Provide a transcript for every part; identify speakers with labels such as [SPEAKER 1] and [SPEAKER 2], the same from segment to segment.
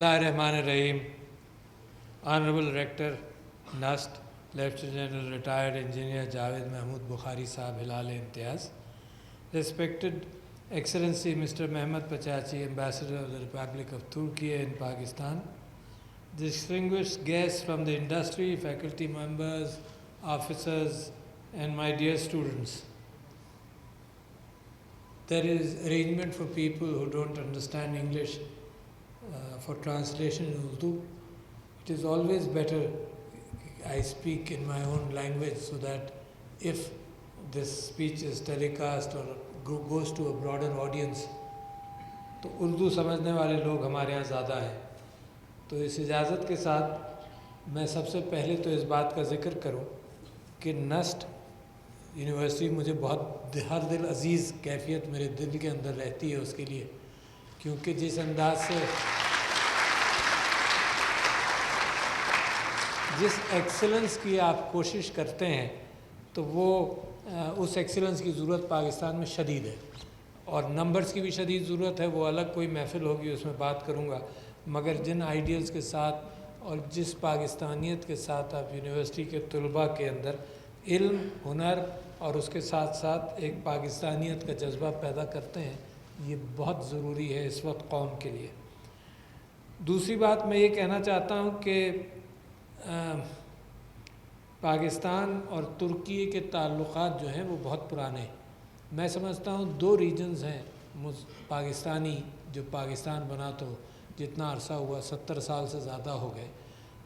[SPEAKER 1] Bismillahirrahmanirrahim. Honorable Rector, NUST, Lieutenant General Retired Engineer Javed Mahmood Bukhari Sahab Hilal-e-Imtiaz, Respected Excellency Mr. Mehmet Pachachi, Ambassador of the Republic of Turkey in Pakistan, distinguished guests from the industry, faculty members, officers, and my dear students. There is arrangement for people who don't understand English for translation in Urdu. It is always better I speak in my own language so that if this speech is telecast or goes to a broader audience, تو اردو سمجھنے والے لوگ ہمارے یہاں زیادہ ہیں. تو اس اجازت کے ساتھ میں سب سے پہلے تو اس بات کا ذکر کروں کہ نسٹ یونیورسٹی مجھے بہت ہر دل عزیز کیفیت میرے دل کے اندر رہتی ہے اس کے لیے، کیونکہ جس انداز سے جس ایکسلنس کی آپ کوشش کرتے ہیں تو وہ اس ایکسلنس کی ضرورت پاکستان میں شدید ہے، اور نمبرز کی بھی شدید ضرورت ہے. وہ الگ کوئی محفل ہوگی اس میں بات کروں گا، مگر جن آئیڈیلز کے ساتھ اور جس پاکستانیت کے ساتھ آپ یونیورسٹی کے طلباء کے اندر علم، ہنر اور اس کے ساتھ ساتھ ایک پاکستانیت کا جذبہ پیدا کرتے ہیں، یہ بہت ضروری ہے اس وقت قوم کے لیے. دوسری بات میں یہ کہنا چاہتا ہوں کہ پاکستان اور ترکی کے تعلقات جو ہیں وہ بہت پرانے ہیں. میں سمجھتا ہوں دو ریجنز ہیں پاکستانی، جو پاکستان بنا تو جتنا عرصہ ہوا 70 سال سے زیادہ ہو گئے.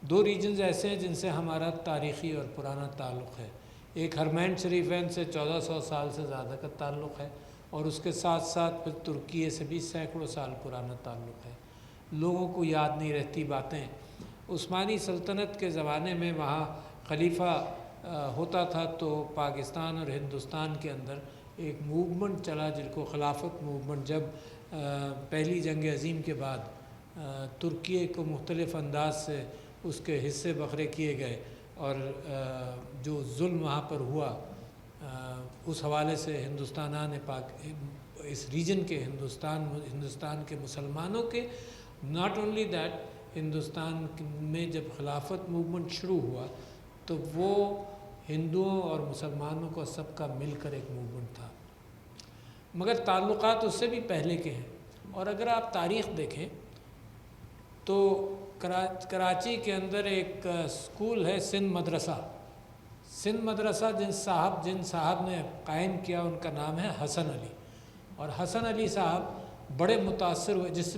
[SPEAKER 1] دو ریجنز ایسے ہیں جن سے ہمارا تاریخی اور پرانا تعلق ہے. ایک حرمین شریفین سے 1400 سال سے زیادہ کا تعلق ہے، اور اس کے ساتھ ساتھ پھر ترکی سے بھی سینکڑوں سال پرانا تعلق ہے. لوگوں کو یاد نہیں رہتی باتیں. عثمانی سلطنت کے زمانے میں وہاں خلیفہ ہوتا تھا تو پاکستان اور ہندوستان کے اندر ایک موومنٹ چلا جن کو خلافت موومنٹ. جب پہلی جنگ عظیم کے بعد ترکی کو مختلف انداز سے اس کے حصے بکھرے کیے گئے، اور جو ظلم وہاں پر ہوا اس حوالے سے ہندوستانان اس ریجن کے ہندوستان کے مسلمانوں کے ناٹ اونلی دیٹ، ہندوستان میں جب خلافت موومنٹ شروع ہوا تو وہ ہندوؤں اور مسلمانوں کو سب کا مل کر ایک موومنٹ تھا، مگر تعلقات اس سے بھی پہلے کے ہیں. اور اگر آپ تاریخ دیکھیں تو کراچی کے اندر ایک اسکول ہے سندھ مدرسہ. سندھ مدرسہ جن صاحب نے قائم کیا ان کا نام ہے حسن علی، اور حسن علی صاحب بڑے متاثر ہوئے جس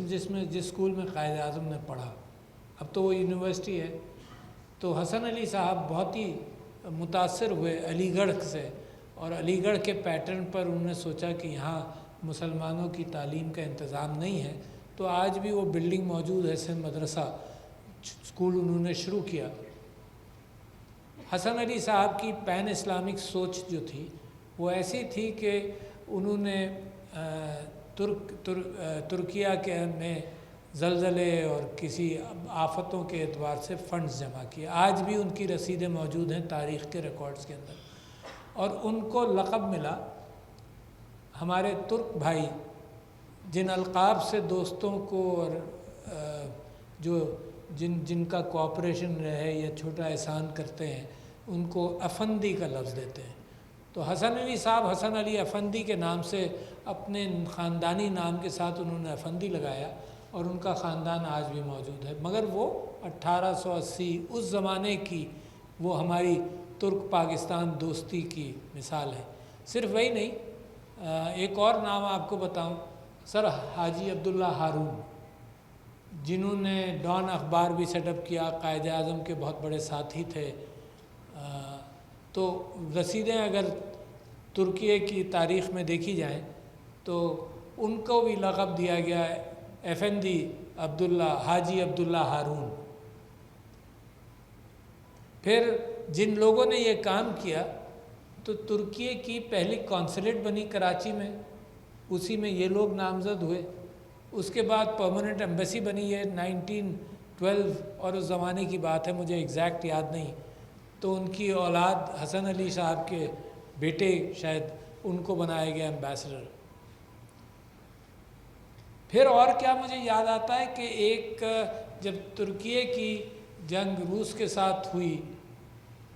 [SPEAKER 1] اسکول میں قائد اعظم نے پڑھا. اب تو وہ یونیورسٹی ہے. تو حسن علی صاحب بہت ہی متاثر ہوئے علی گڑھ سے، اور علی گڑھ کے پیٹرن پر انہوں نے سوچا کہ یہاں مسلمانوں کی تعلیم کا انتظام نہیں ہے. تو آج بھی وہ بلڈنگ موجود ہے، سندھ مدرسہ اسکول انہوں نے شروع کیا. حسن علی صاحب کی پین اسلامک سوچ جو تھی وہ ایسی تھی کہ انہوں نے ترکیہ کے میں زلزلے اور کسی آفتوں کے اعتبار سے فنڈز جمع کیے. آج بھی ان کی رسیدیں موجود ہیں تاریخ کے ریکارڈز کے اندر، اور ان کو لقب ملا. ہمارے ترک بھائی جن القاب سے دوستوں کو اور جن کا کوآپریشن رہے یا چھوٹا احسان کرتے ہیں ان کو افندی کا لفظ دیتے ہیں. تو حسن علی صاحب حسن علی افندی کے نام سے اپنے خاندانی نام کے ساتھ انہوں نے افندی لگایا، اور ان کا خاندان آج بھی موجود ہے. مگر وہ 1880 اس زمانے کی وہ ہماری ترک پاکستان دوستی کی مثال ہے. صرف وہی نہیں، ایک اور نام آپ کو بتاؤں، سر حاجی عبداللہ ہارون، جنہوں نے ڈان اخبار بھی سیٹ اپ کیا، قائد اعظم کے بہت بڑے ساتھی تھے. تو رسیدیں اگر ترکیے کی تاریخ میں دیکھی جائیں تو ان کو بھی لقب دیا گیا ہے افندی عبداللہ، حاجی عبداللہ ہارون. پھر جن لوگوں نے یہ کام کیا تو ترکیے کی پہلی کونسلیٹ بنی کراچی میں، اسی میں یہ لوگ نامزد ہوئے. اس کے بعد پرماننٹ ایمبیسی بنی ہے 1912، اور اس زمانے کی بات ہے، مجھے ایگزیکٹ یاد نہیں. تو ان کی اولاد حسن علی صاحب کے بیٹے شاید ان کو بنایا گیا ایمبیسڈر. پھر اور کیا مجھے یاد آتا ہے کہ ایک جب ترکیے کی جنگ روس کے ساتھ ہوئی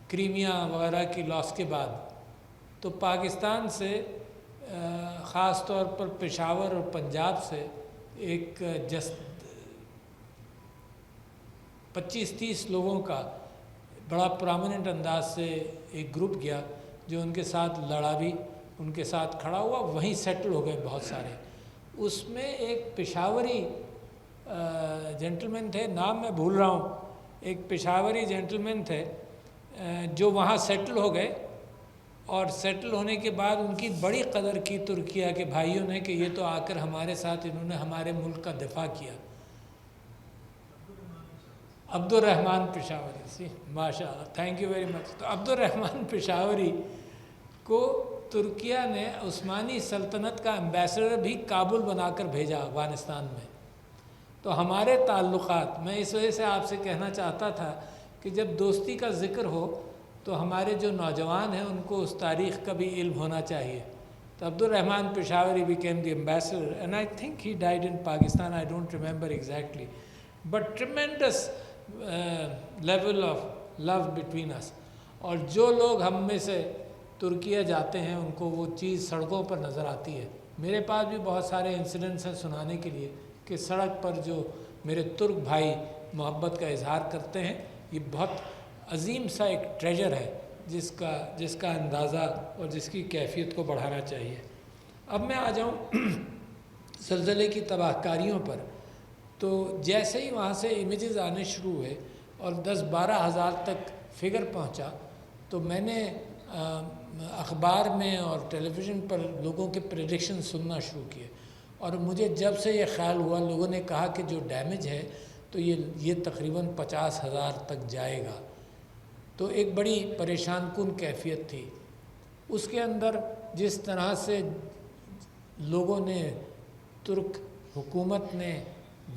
[SPEAKER 1] کریمیا وغیرہ کی لاس کے بعد، تو پاکستان سے خاص طور پر پشاور اور پنجاب سے ایک 25-30 لوگوں کا بڑا پرامننٹ انداز سے ایک گروپ گیا جو ان کے ساتھ لڑا بھی، ان کے ساتھ کھڑا ہوا، وہیں سیٹل ہو گئے بہت سارے۔ اس میں ایک پشاوری جینٹلمین تھے، نام میں بھول رہا ہوں، ایک پشاوری جینٹلمین تھے جو وہاں سیٹل ہو گئے، اور سیٹل ہونے کے بعد ان کی بڑی قدر کی ترکیہ کے بھائیوں نے کہ یہ تو آ کر ہمارے ساتھ انہوں نے ہمارے ملک کا دفاع کیا۔ عبد الرحمن پشاوری، ماشاء اللہ، تھینک یو ویری مچ۔ تو عبد الرحمن پشاوری کو ترکیہ نے عثمانی سلطنت کا ایمبیسڈر بھی کابل بنا کر بھیجا افغانستان میں۔ تو ہمارے تعلقات، میں اس وجہ سے آپ سے کہنا چاہتا تھا کہ جب دوستی کا ذکر ہو تو ہمارے جو نوجوان ہیں ان کو اس تاریخ کا بھی علم ہونا چاہیے۔ تو عبد الرحمن پشاوری became the ambassador and I think he died in Pakistan, I don't remember exactly, but tremendous level of love between us۔ اور جو لوگ ہم میں سے ترکیہ جاتے ہیں ان کو وہ چیز سڑکوں پر نظر آتی ہے۔ میرے پاس بھی بہت سارے انسیڈنٹس ہیں سنانے کے لیے کہ سڑک پر جو میرے ترک بھائی محبت کا اظہار کرتے ہیں، یہ بہت عظیم سا ایک ٹریجر ہے جس کا اندازہ اور جس کی کیفیت کو بڑھانا چاہیے۔ اب میں آ جاؤں زلزلے کی تباہ کاریوں پر، تو جیسے ہی وہاں سے امیجز آنے شروع ہوئے اور 10-12 ہزار تک فگر پہنچا، تو میں نے اخبار میں اور ٹیلی ویژن پر لوگوں کے پریڈکشن سننا شروع کیے، اور مجھے جب سے یہ خیال ہوا، لوگوں نے کہا کہ جو ڈیمیج ہے تو یہ تقریباً 50,000 تک جائے گا۔ تو ایک بڑی پریشان کن کیفیت تھی۔ اس کے اندر جس طرح سے لوگوں نے، ترک حکومت نے،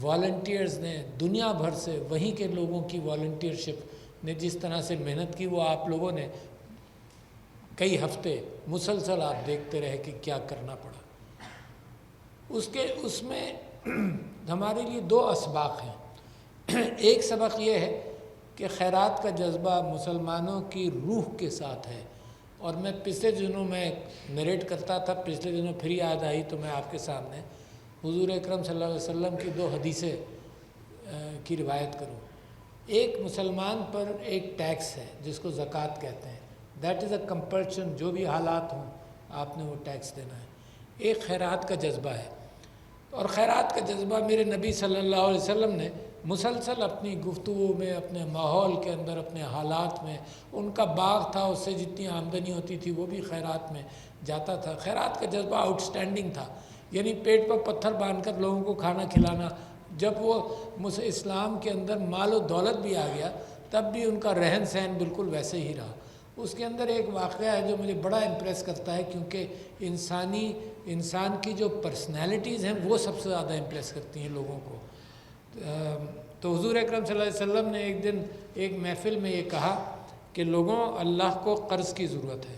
[SPEAKER 1] والنٹیئرز نے، دنیا بھر سے وہیں کے لوگوں کی والنٹیئرشپ نے جس طرح سے محنت کی، وہ آپ لوگوں نے کئی ہفتے مسلسل آپ دیکھتے رہے کہ کیا کرنا پڑا۔ اس میں ہمارے لیے 2 اسباق ہیں۔ ایک سبق یہ ہے کہ خیرات کا جذبہ مسلمانوں کی روح کے ساتھ ہے، اور میں پچھلے دنوں میں نریٹ کرتا تھا، پچھلے دنوں پھر یاد آئی تو میں آپ کے سامنے حضور اکرم صلی اللہ علیہ وسلم کی 2 حدیثیں کی روایت کروں۔ ایک مسلمان پر ایک ٹیکس ہے جس کو زکوٰۃ کہتے ہیں، دیٹ از اے کمپلشن، جو بھی حالات ہوں آپ نے وہ ٹیکس دینا ہے۔ ایک خیرات کا جذبہ ہے، اور خیرات کا جذبہ میرے نبی صلی اللہ علیہ وسلم نے مسلسل اپنی گفتگو میں، اپنے ماحول کے اندر، اپنے حالات میں، ان کا باغ تھا، اس سے جتنی آمدنی ہوتی تھی وہ بھی خیرات میں جاتا تھا۔ خیرات کا جذبہ آؤٹ سٹینڈنگ تھا، یعنی پیٹ پر پتھر باندھ کر لوگوں کو کھانا کھلانا۔ جب وہ اسلام کے اندر مال و دولت بھی آ گیا تب بھی ان کا رہن سہن بالکل ویسے ہی رہا۔ اس کے اندر ایک واقعہ ہے جو مجھے بڑا امپریس کرتا ہے، کیونکہ انسان کی جو پرسنالٹیز ہیں وہ سب سے زیادہ امپریس کرتی ہیں لوگوں کو۔ تو حضور اکرم صلی اللہ علیہ وسلم نے ایک دن ایک محفل میں یہ کہا کہ لوگوں، اللہ کو قرض کی ضرورت ہے۔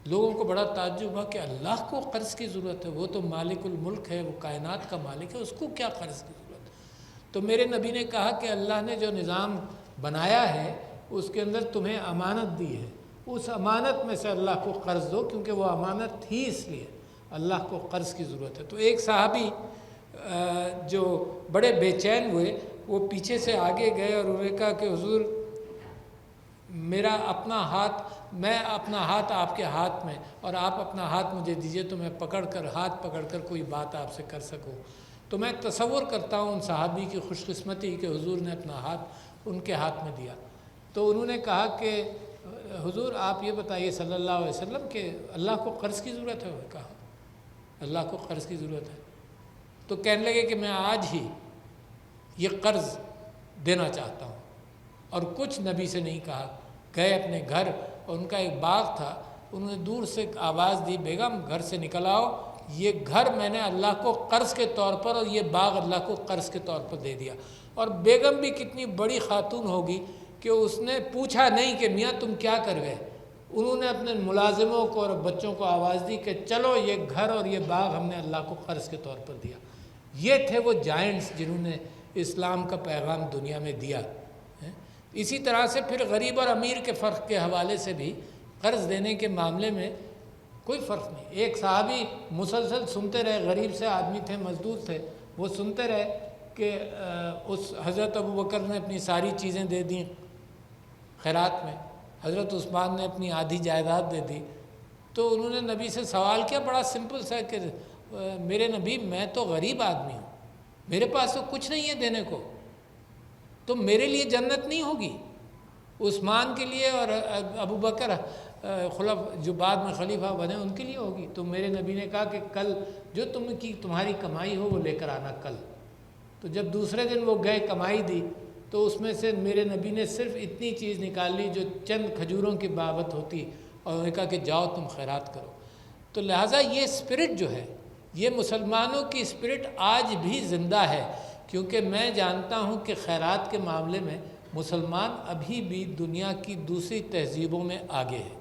[SPEAKER 1] لوگوں کو بڑا تعجب ہوا کہ اللہ کو قرض کی ضرورت ہے، وہ تو مالک الملک ہے، وہ کائنات کا مالک ہے، اس کو کیا قرض کی ضرورت ہے؟ تو میرے نبی نے کہا کہ اللہ نے جو نظام بنایا ہے اس کے اندر تمہیں امانت دی ہے، اس امانت میں سے اللہ کو قرض دو، کیونکہ وہ امانت تھی، اس لیے اللہ کو قرض کی ضرورت ہے۔ تو ایک صحابی جو بڑے بے چین ہوئے، وہ پیچھے سے آگے گئے اور انہوں نے کہا کہ حضور، میں اپنا ہاتھ آپ کے ہاتھ میں، اور آپ اپنا ہاتھ مجھے دیجئے تو میں ہاتھ پکڑ کر کوئی بات آپ سے کر سکوں۔ تو میں تصور کرتا ہوں ان صحابی کی خوش قسمتی کہ حضور نے اپنا ہاتھ ان کے ہاتھ میں دیا۔ تو انہوں نے کہا کہ حضور آپ یہ بتائیے صلی اللہ علیہ وسلم کہ اللہ کو قرض کی ضرورت ہے؟ کہا اللہ کو قرض کی ضرورت ہے۔ تو کہنے لگے کہ میں آج ہی یہ قرض دینا چاہتا ہوں، اور کچھ نبی سے نہیں کہا۔ گئے اپنے گھر، اور ان کا ایک باغ تھا، انہوں نے دور سے آواز دی، بیگم گھر سے نکل آؤ، یہ گھر میں نے اللہ کو قرض کے طور پر اور یہ باغ اللہ کو قرض کے طور پر دے دیا۔ اور بیگم بھی کتنی بڑی خاتون ہوگی کہ اس نے پوچھا نہیں کہ میاں تم کیا کر گئے، انہوں نے اپنے ملازموں کو اور بچوں کو آواز دی کہ چلو یہ گھر اور یہ باغ ہم نے اللہ کو قرض کے طور پر دیا۔ یہ تھے وہ جائنٹس جنہوں نے اسلام کا پیغام دنیا میں دیا ہے۔ اسی طرح سے پھر غریب اور امیر کے فرق کے حوالے سے بھی قرض دینے کے معاملے میں کوئی فرق نہیں۔ ایک صحابی مسلسل سنتے رہے، غریب سے آدمی تھے، مزدور تھے، وہ سنتے رہے کہ اس حضرت ابوبکر نے اپنی ساری چیزیں دے دیں خیرات میں، حضرت عثمان نے اپنی آدھی جائیداد دے دی، تو انہوں نے نبی سے سوال کیا بڑا سمپل سا کہ میرے نبی میں تو غریب آدمی ہوں، میرے پاس تو کچھ نہیں ہے دینے کو، تو میرے لیے جنت نہیں ہوگی، عثمان کے لیے اور ابوبکر جو بعد میں خلیفہ بنے ان کے لیے ہوگی۔ تو میرے نبی نے کہا کہ کل جو تمہاری کمائی ہو وہ لے کر آنا کل۔ تو جب دوسرے دن وہ گئے کمائی دی تو اس میں سے میرے نبی نے صرف اتنی چیز نکال لی جو چند کھجوروں کی بابت ہوتی، اور انہوں نے کہا کہ جاؤ تم خیرات کرو۔ تو لہٰذا یہ اسپرٹ جو ہے، یہ مسلمانوں کی اسپرٹ آج بھی زندہ ہے، کیونکہ میں جانتا ہوں کہ خیرات کے معاملے میں مسلمان ابھی بھی دنیا کی دوسری تہذیبوں میں آگے ہے۔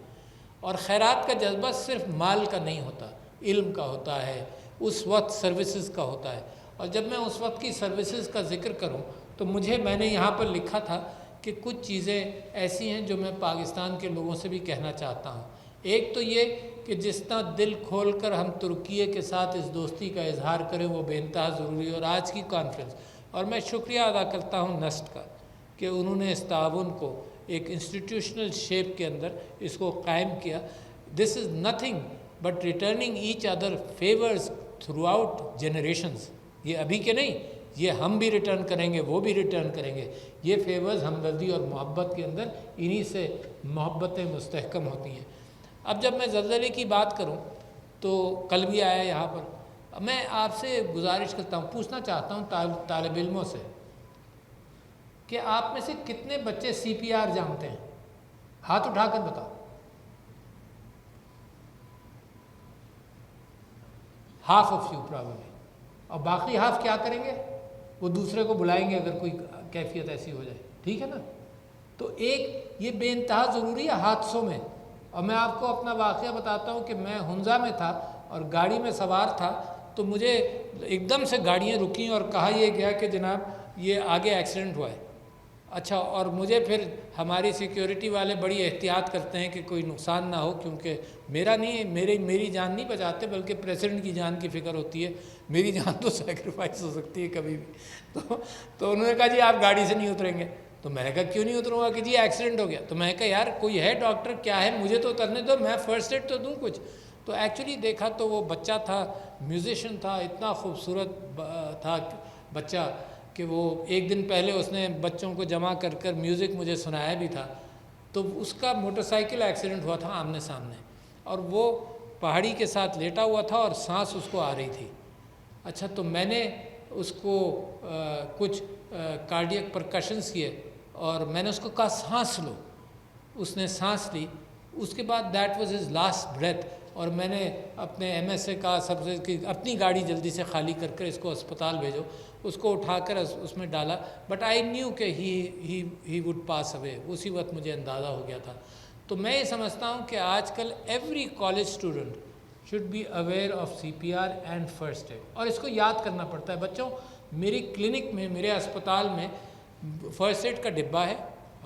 [SPEAKER 1] اور خیرات کا جذبہ صرف مال کا نہیں ہوتا، علم کا ہوتا ہے، اس وقت سروسز کا ہوتا ہے۔ اور جب میں اس وقت کی سروسز کا ذکر کروں تو میں نے یہاں پر لکھا تھا کہ کچھ چیزیں ایسی ہیں جو میں پاکستان کے لوگوں سے بھی کہنا چاہتا ہوں۔ ایک تو یہ کہ جس طرح دل کھول کر ہم ترکیے کے ساتھ اس دوستی کا اظہار کریں وہ بے انتہا ضروری ہے، اور آج کی کانفرنس، اور میں شکریہ ادا کرتا ہوں نسٹ کا کہ انہوں نے اس تعاون کو ایک انسٹیٹیوشنل شیپ کے اندر اس کو قائم کیا۔ This is nothing but returning each other favours throughout generations. یہ ابھی کے نہیں، یہ ہم بھی ریٹرن کریں گے، وہ بھی ریٹرن کریں گے۔ یہ فیورز ہمدردی اور محبت کے اندر انہی سے محبتیں مستحکم ہوتی ہیں۔ اب جب میں زلزلے کی بات کروں تو کل بھی آیا یہاں پر، میں آپ سے گزارش کرتا ہوں، پوچھنا چاہتا ہوں طالب علموں سے کہ آپ میں سے کتنے بچے CPR جانتے ہیں؟ ہاتھ اٹھا کر بتاؤ۔ Half of you probably. اور باقی ہاف کیا کریں گے؟ وہ دوسرے کو بلائیں گے اگر کوئی کیفیت ایسی ہو جائے، ٹھیک ہے نا؟ تو ایک یہ بے انتہا ضروری ہے حادثوں میں۔ اور میں آپ کو اپنا واقعہ بتاتا ہوں کہ میں ہنزا میں تھا اور گاڑی میں سوار تھا، تو مجھے ایک دم سے گاڑیاں رکیں اور کہا یہ گیا کہ جناب یہ آگے ایکسیڈنٹ ہوا ہے۔ اچھا، اور مجھے پھر ہماری سیکیورٹی والے بڑی احتیاط کرتے ہیں کہ کوئی نقصان نہ ہو، کیونکہ میرا نہیں، میری جان نہیں بچاتے بلکہ پریزیڈنٹ کی جان کی فکر ہوتی ہے، میری جان تو سیکریفائس ہو سکتی ہے کبھی بھی۔ تو انہوں نے کہا جی آپ گاڑی سے نہیں اتریں گے۔ تو میں نے کہا کیوں نہیں اتروں گا؟ کہ جی ایکسیڈنٹ ہو گیا۔ تو میں نے کہا یار کوئی ہے ڈاکٹر، کیا ہے، مجھے تو اترنے دو، میں فرسٹ ایڈ تو دوں کچھ۔ تو ایکچولی دیکھا تو وہ بچہ تھا، میوزیشین تھا، اتنا خوبصورت تھا بچہ کہ وہ ایک دن پہلے اس نے بچوں کو جمع کر کر میوزک مجھے سنایا بھی تھا۔ تو اس کا موٹر سائیکل ایکسیڈنٹ ہوا تھا آمنے سامنے، اور وہ پہاڑی کے ساتھ لیٹا ہوا تھا اور سانس اس کو آ رہی تھی۔ اچھا، تو میں نے اس کو کچھ کارڈیک پرکشنز کیے اور میں نے اس کو کہا سانس لو، اس نے سانس لی۔ اس کے بعد that was his last breath, اور میں نے اپنے MS سے کہا سب سے کہ اپنی گاڑی جلدی سے خالی کر کر اس کو اسپتال بھیجو۔ اس کو اٹھا کر اس میں ڈالا، بٹ آئی نیو کہ ہی وڈ پاس اوے، اسی وقت مجھے اندازہ ہو گیا تھا۔ تو میں یہ سمجھتا ہوں کہ آج کل every college student should be aware of CPR and first aid, اور اس کو یاد کرنا پڑتا ہے۔ بچوں، میری کلینک میں، میرے اسپتال میں فرسٹ ایڈ کا ڈبہ ہے،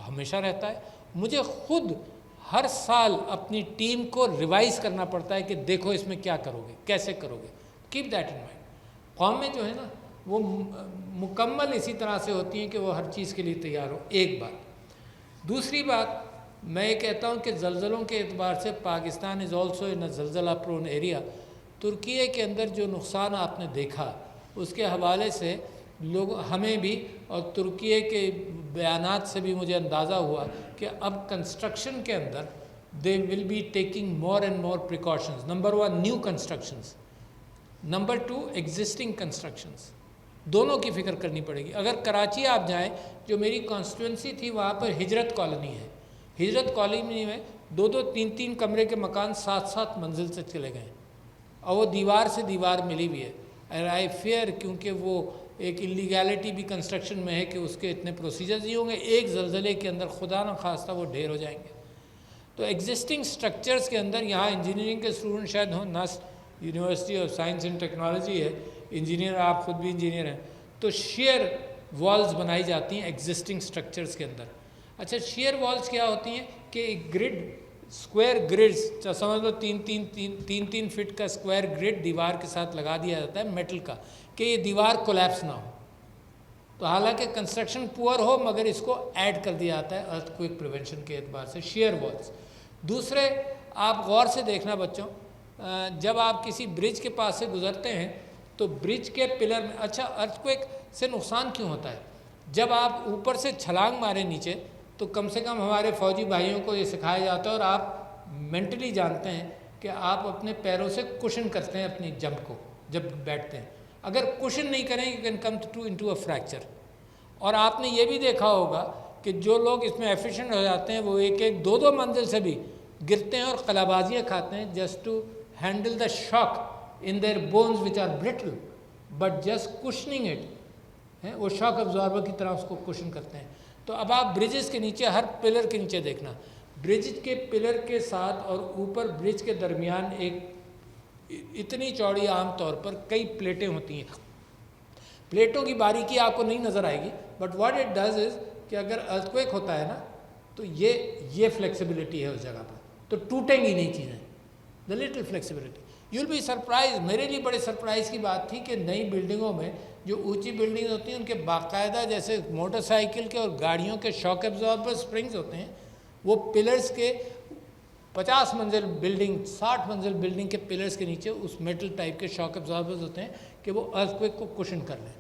[SPEAKER 1] ہمیشہ رہتا ہے۔ مجھے خود ہر سال اپنی ٹیم کو ریوائز کرنا پڑتا ہے کہ دیکھو اس میں کیا کرو گے، کیسے کرو گے، کیپ دیٹ ان مائنڈ۔ قومیں جو ہے نا وہ مکمل اسی طرح سے ہوتی ہیں کہ وہ ہر چیز کے لیے تیار ہو۔ ایک بات۔ دوسری بات، میں یہ کہتا ہوں کہ زلزلوں کے اعتبار سے پاکستان از آلسو ان اے زلزلہ پرون ایریا۔ ترکیے کے اندر جو نقصان آپ نے دیکھا اس کے حوالے سے ہمیں بھی، اور ترکیے کے بیانات سے بھی مجھے اندازہ ہوا کہ اب کنسٹرکشن کے اندر they will be taking more and more precautions. Number 1 new constructions, number 2 existing constructions, دونوں کی فکر کرنی پڑے گی۔ اگر کراچی آپ جائیں، جو میری کانسٹیٹوئنسی تھی وہاں پر ہجرت کالونی ہے، ہجرت کالونی میں 2-2 3-3 کمرے کے مکان 7-7 منزل سے چلے گئے، اور وہ دیوار سے دیوار ملی ہوئی ہے۔ اور آئی فیئر، کیونکہ وہ ایک انلیگیلٹی بھی کنسٹرکشن میں ہے کہ اس کے اتنے پروسیجرز ہی ہوں گے، ایک زلزلے کے اندر خدا نہ خواستہ وہ ڈھیر ہو جائیں گے۔ تو ایگزسٹنگ سٹرکچرز کے اندر، یہاں انجینئرنگ کے اسٹوڈنٹ شاید ہوں، NUST university of science and technology ہے، انجینئر، آپ خود بھی انجینئر ہیں، تو شیئر والز بنائی جاتی ہیں ایگزسٹنگ سٹرکچرز کے اندر. اچھا شیئر والز کیا ہوتی ہیں کہ ایک گرڈ اسکوائر گرڈز سمجھ لو تین فٹ کا اسکوائر گرڈ دیوار کے ساتھ لگا دیا جاتا ہے میٹل کا کہ یہ دیوار کولیپس نہ ہو. تو حالانکہ کنسٹرکشن پور ہو مگر اس کو ایڈ کر دیا جاتا ہے ارتھ کوئک پریونشن کے اعتبار سے شیئر والز. دوسرے آپ غور سے دیکھنا بچوں, جب آپ کسی برج کے پاس سے گزرتے ہیں تو برج کے پلر میں, اچھا ارتھ کوئک سے نقصان کیوں ہوتا ہے؟ جب آپ اوپر سے چھلانگ مارے نیچے تو کم سے کم ہمارے فوجی بھائیوں کو یہ سکھایا جاتا ہے اور آپ مینٹلی جانتے ہیں کہ آپ اپنے پیروں سے کشن کرتے ہیں اپنی جمپ کو جب بیٹھتے ہیں. اگر کشن نہیں کریں you can come into a fracture. اور آپ نے یہ بھی دیکھا ہوگا کہ جو لوگ اس میں ایفیشینٹ ہو جاتے ہیں وہ ایک دو منزل سے بھی گرتے ہیں اور قلابازیاں کھاتے ہیں just to handle the shock in their bones which are brittle but just cushioning it, وہ شاک ابزاربر کی طرح اس کو کشن کرتے ہیں. تو اب آپ برجز کے نیچے ہر پلر کے نیچے دیکھنا, برج کے پلر کے ساتھ اور اوپر برج کے درمیان ایک اتنی چوڑی عام طور پر کئی پلیٹیں ہوتی ہیں. پلیٹوں کی باریکی آپ کو نہیں نظر آئے گی but what it does is کہ اگر ارتھ کوئک ہوتا ہے نا تو یہ فلیکسیبلٹی ہے اس جگہ پر, تو ٹوٹیں گی نہیں چیزیں. The little flexibility you will be surprised. میرے لیے بڑے سرپرائز کی بات تھی کہ نئی بلڈنگوں میں جو اونچی بلڈنگ ہوتی ہیں ان کے باقاعدہ جیسے موٹر سائیکل کے اور گاڑیوں کے شاک ابزاربر اسپرنگز ہوتے ہیں, وہ پلرز کے 50 منزل بلڈنگ 60 منزل بلڈنگ کے پلرز کے نیچے اس میٹل ٹائپ کے شاک ابزاربرز ہوتے ہیں کہ وہ ارتھ کوئک کو کشن کر لیں.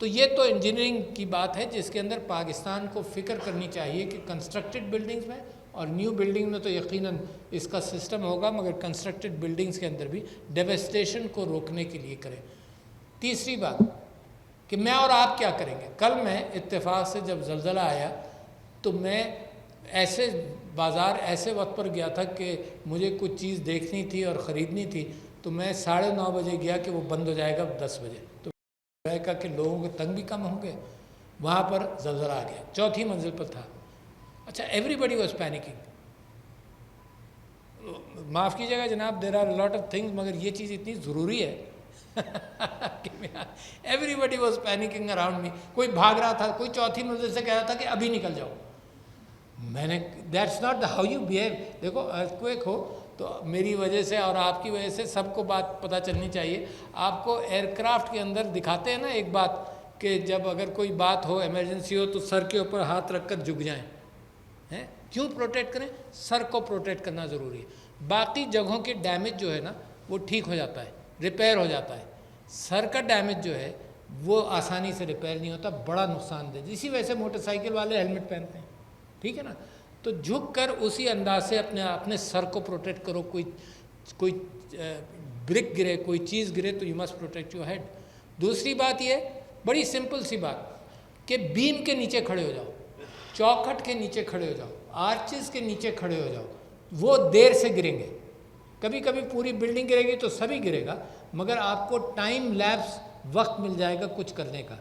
[SPEAKER 1] تو یہ تو انجینئرنگ کی بات ہے جس کے اندر پاکستان کو فکر کرنی چاہیے کہ کنسٹرکٹڈ بلڈنگز میں اور نیو بلڈنگ میں تو یقیناً اس کا سسٹم ہوگا مگر کنسٹرکٹڈ بلڈنگز کے اندر بھی ڈیویسٹیشن کو روکنے کے لیے کریں. تیسری بات کہ میں اور آپ کیا کریں گے. کل میں اتفاق سے جب زلزلہ آیا تو میں ایسے بازار ایسے وقت پر گیا تھا کہ مجھے کچھ چیز دیکھنی تھی اور خریدنی تھی, تو میں 9:30 بجے گیا کہ وہ بند ہو جائے گا 10 بجے. تو میں کہا کہ لوگوں کے تنگ بھی کم ہوں گے. وہاں پر زلزلہ آ گیا, 4تھی منزل پر تھا. اچھا ایوری بڈی واز پینکنگ. معاف کیجیے گا جناب, there are lot of things مگر یہ چیز اتنی ضروری ہے everybody was panicking around me. کوئی بھاگ رہا تھا, کوئی 4تھی منزل سے کہہ رہا تھا کہ ابھی نکل جاؤ. میں نے that's not the how you behave. دیکھو ارتھ کوئک ہو تو میری وجہ سے اور آپ کی وجہ سے سب کو بات پتہ چلنی چاہیے. آپ کو ایئر کرافٹ کے اندر دکھاتے ہیں نا ایک بات کہ جب اگر کوئی بات ہو ایمرجنسی ہو تو سر کے اوپر ہاتھ رکھ کر جھک جائیں. کیوں پروٹیکٹ کریں؟ سر کو پروٹیکٹ کرنا ضروری ہے. باقی جگہوں کے ڈیمیج جو ہے نا وہ ٹھیک ہو جاتا ہے, ریپیئر ہو جاتا ہے. سر کا ڈیمیج جو ہے وہ آسانی سے ریپیئر نہیں ہوتا, بڑا نقصان دہ. اسی وجہ سے موٹر سائیکل والے ہیلمٹ پہنتے ہیں, ٹھیک ہے نا. تو جھک کر اسی انداز سے اپنے سر کو پروٹیکٹ کرو. کوئی برک گرے, کوئی چیز گرے تو you must protect your head. دوسری بات یہ بڑی سمپل سی بات کہ بیم کے نیچے کھڑے ہو جاؤ, چوکھٹ کے نیچے کھڑے ہو جاؤ, آرچز کے نیچے کھڑے ہو جاؤ. وہ دیر سے گریں گے. کبھی کبھی پوری بلڈنگ گرے گی تو سبھی گرے گا مگر آپ کو ٹائم لیپس وقت مل جائے گا کچھ کرنے کا.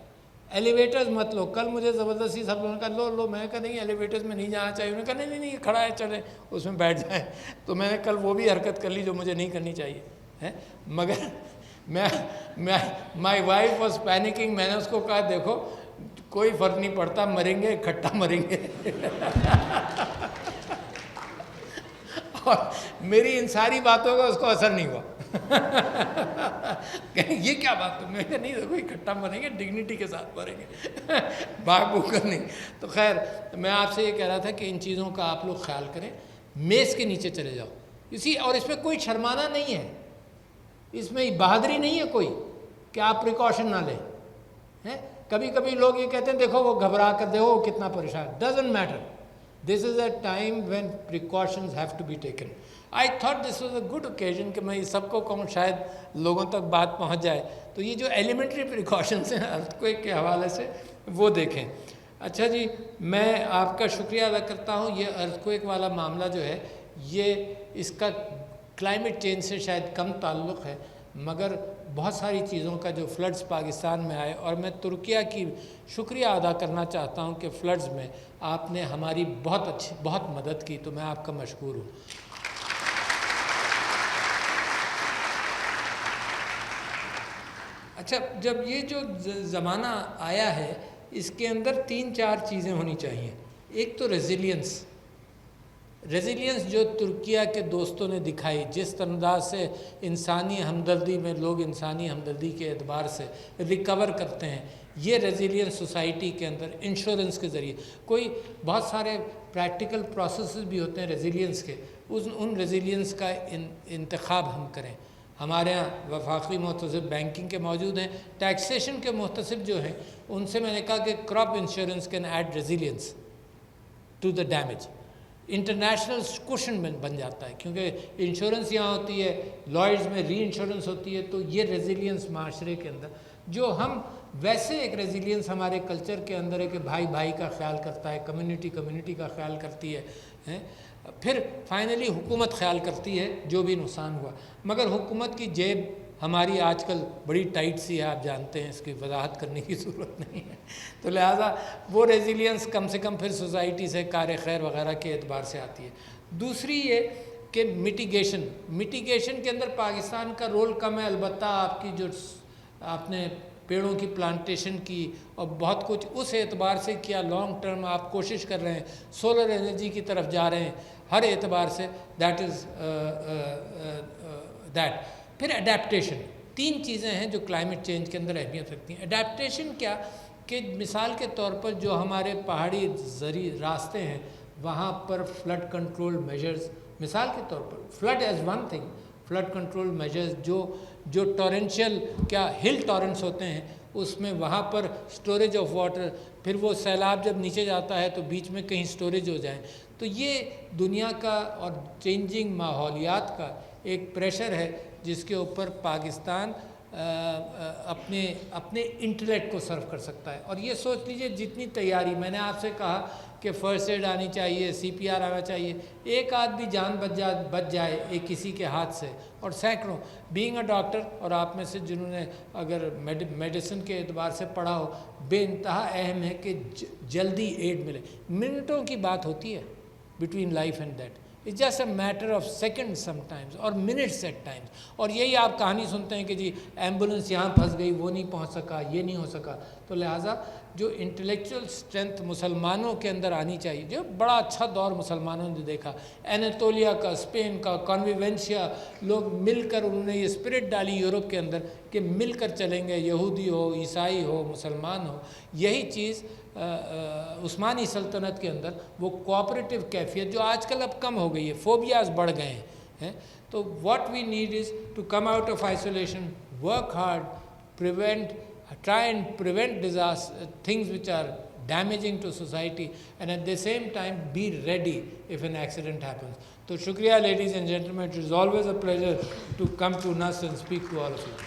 [SPEAKER 1] ایلیویٹرز مت لو. کل مجھے زبردستی سب لوگوں نے کہا لو میں کہا نہیں ایلیویٹرز میں نہیں جانا چاہیے. انہوں نے کہا نہیں کھڑا ہے چلیں اس میں بیٹھ جائیں. تو میں نے کل وہ بھی حرکت کر لی جو مجھے نہیں کرنی چاہیے مگر مائی وائف واز پینکنگ. میں نے اس کو کہا دیکھو کوئی فرق نہیں پڑتا, مریں گے اکٹھا مریں گے. اور میری ان ساری باتوں کا اس کو اثر نہیں ہوا. یہ کیا بات ہے؟ میں کہ نہیں دیکھو اکٹھا مریں گے, ڈگنیٹی کے ساتھ مریں گے, بھاگ بھوگ کر نہیں. تو خیر میں آپ سے یہ کہہ رہا تھا کہ ان چیزوں کا آپ لوگ خیال کریں. میز کے نیچے چلے جاؤ اور اس میں کوئی شرمانا نہیں ہے, اس میں بہادری نہیں ہے کوئی کہ آپ پریکاشن نہ لیں. کبھی کبھی لوگ یہ کہتے ہیں دیکھو وہ گھبرا کر دیکھو وہ کتنا پریشان. Doesn't matter. This is a time when precautions have to be taken. I thought this was a good occasion کہ میں یہ سب کو کہوں, شاید لوگوں تک بات پہنچ جائے. تو یہ جو ایلیمنٹری پریکاشنس ہیں ارتھ کوئک کے حوالے سے وہ دیکھیں. اچھا جی, میں آپ کا شکریہ ادا کرتا ہوں. یہ ارتھ کوئک والا معاملہ جو ہے یہ اس کا کلائمیٹ چینج سے شاید کم تعلق ہے مگر بہت ساری چیزوں کا جو فلڈز پاکستان میں آئے, اور میں ترکیہ کی شکریہ ادا کرنا چاہتا ہوں کہ فلڈز میں آپ نے ہماری بہت مدد کی, تو میں آپ کا مشکور ہوں. اچھا جب یہ جو زمانہ آیا ہے اس کے اندر 3-4 چیزیں ہونی چاہیے. ایک تو ریزیلینس جو ترکیہ کے دوستوں نے دکھائی، جس انداز سے انسانی ہمدردی میں لوگ انسانی ہمدردی کے اعتبار سے ریکور کرتے ہیں، یہ ریزیلینس سوسائٹی کے اندر انشورنس کے ذریعے. بہت سارے پریکٹیکل پروسیسز بھی ہوتے ہیں ریزیلینس کے، ان ریزیلینس کا انتخاب ہم کریں. ہمارے ہاں وفاقی محتسب بینکنگ کے موجود ہیں، ٹیکسیشن کے محتسب جو ہیں ان سے میں نے کہا کہ crop insurance can add resilience to the damage. International cushion بن جاتا ہے، کیونکہ انشورنس یہاں ہوتی ہے، لائڈز میں ری انشورنس ہوتی ہے، تو یہ ریزیلینس معاشرے کے اندر جو ہم ویسے ایک ریزیلینس ہمارے کلچر کے اندر ہے کہ بھائی بھائی کا خیال کرتا ہے، کمیونٹی کا خیال کرتی ہے. پھر فائنلی حکومت خیال کرتی ہے جو بھی نقصان ہوا، مگر حکومت کی جیب ہماری آج کل بڑی ٹائٹ سی ہے، آپ جانتے ہیں، اس کی وضاحت کرنے کی ضرورت نہیں ہے. تو لہٰذا وہ ریزیلینس کم سے کم پھر سوسائٹی سے کار خیر وغیرہ کے اعتبار سے آتی ہے. دوسری یہ کہ میٹیگیشن کے اندر پاکستان کا رول کم ہے، البتہ آپ نے پیڑوں کی پلانٹیشن کی اور بہت کچھ اس اعتبار سے کیا، لانگ ٹرم آپ کوشش کر رہے ہیں، سولر انرجی کی طرف جا رہے ہیں ہر اعتبار سے، دیٹ. پھر اڈیپٹیشن، 3 چیزیں ہیں جو کلائمیٹ چینج کے اندر اہمیت رکھتی ہیں. اڈیپٹیشن کیا کہ مثال کے طور پر جو ہمارے پہاڑی راستے ہیں وہاں پر فلڈ کنٹرول میجرز، مثال کے طور پر flood as one thing, flood control measures جو ٹورنشیل ہل ٹورنٹس ہوتے ہیں اس میں وہاں پر سٹوریج آف واٹر، پھر وہ سیلاب جب نیچے جاتا ہے تو بیچ میں کہیں سٹوریج ہو جائیں. تو یہ دنیا کا اور چینجنگ ماحولیات کا ایک پریشر ہے جس کے اوپر پاکستان اپنے انٹلیکٹ کو سرو کر سکتا ہے. اور یہ سوچ لیجئے جتنی تیاری، میں نے آپ سے کہا کہ فرسٹ ایڈ آنی چاہیے، CPR آنا چاہیے، ایک آدھ بھی جان بچ جائے ایک کسی کے ہاتھ سے، اور سینکڑوں. بینگ اے ڈاکٹر، اور آپ میں سے جنہوں نے اگر میڈیسن کے اعتبار سے پڑھا ہو، بے انتہا اہم ہے کہ جلدی ایڈ ملے. منٹوں کی بات ہوتی ہے between life and death. It's just a matter of seconds sometimes or minutes at times. اور یہی آپ کہانی سنتے ہیں کہ جی ایمبولنس یہاں پھنس گئی، وہ نہیں پہنچ سکا، یہ نہیں ہو سکا. تو لہٰذا جو انٹلیکچوئل اسٹرینتھ مسلمانوں کے اندر آنی چاہیے، جو بڑا اچھا دور مسلمانوں نے دیکھا، اینیتولیا کا، اسپین کا، کانویونشیا، لوگ مل کر انہوں نے یہ اسپرٹ ڈالی یورپ کے اندر کہ مل کر چلیں گے، یہودی ہو، عیسائی ہو، مسلمان ہو. یہی چیز عثمانی سلطنت کے اندر وہ کوآپریٹو کیفیت جو آج کل اب کم ہو گئی ہے، فوبیاز بڑھ گئے ہیں. تو what we need is to come out of isolation, work hard, try and prevent things which are damaging to society, and at the same time be ready if an accident happens. So shukriya ladies and gentlemen, it is always a pleasure to come to NAS and speak to all of you.